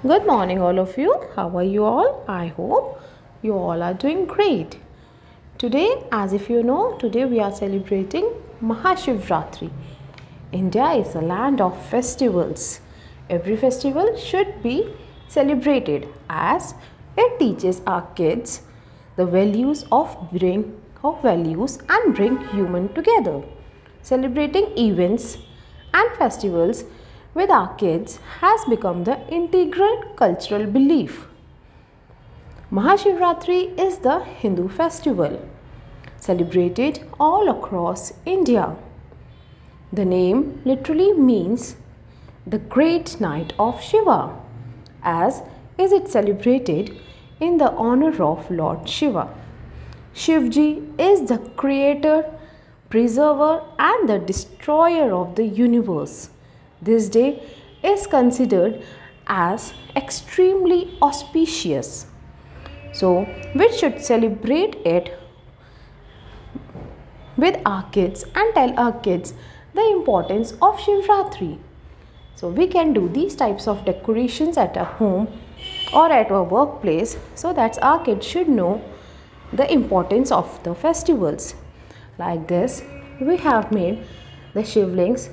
Good morning, all of you. How are you all? I hope you all are doing great. Today, as if you know, today we are celebrating MAHASHIVRATRI. India is a land of festivals. Every festival should be celebrated as it teaches our kids the values and bring human together. Celebrating events and festivals with our kids has become the integral cultural belief. Mahashivratri is the Hindu festival celebrated all across India. The name literally means the great night of Shiva, as is it celebrated in the honor of Lord Shiva. Shivji is the creator, preserver and the destroyer of the universe. This day is considered as extremely auspicious. So, we should celebrate it with our kids and tell our kids the importance of Shivratri. So, we can do these types of decorations at our home or at our workplace so that our kids should know the importance of the festivals. Like this, we have made the shivlings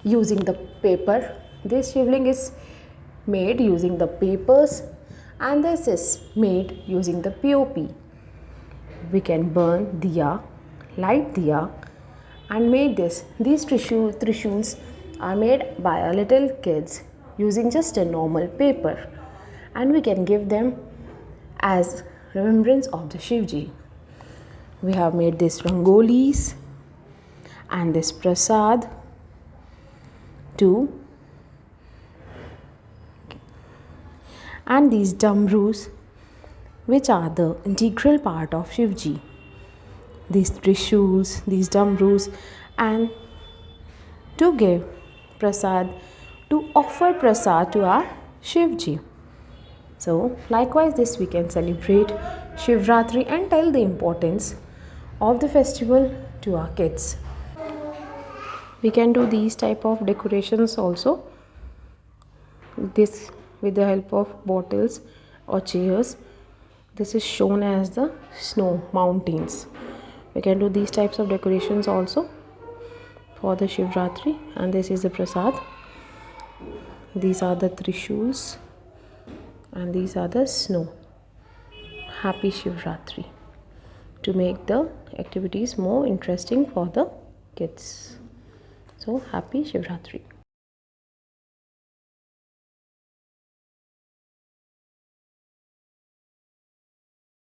using the paper. This shivling is made using the papers and this is made using the POP. We can burn diya, light diya and make this. These trishuls are made by our little kids using just a normal paper, and we can give them as remembrance of the Shivji. We have made this rangolis and this prasad too, and these damrus, which are the integral part of Shivji. These trishuls, these damrus, and to give prasad, to offer prasad to our Shivji. So, likewise, this we can celebrate Shivratri and tell the importance of the festival to our kids. We can do these type of decorations also. This with the help of bottles or chairs. This is shown as the snow mountains. We can do these types of decorations also for the Shivratri, and this is the prasad. These are the trishuls and these are the snow. Happy Shivratri, to make the activities more interesting for the kids. So, happy Shivratri.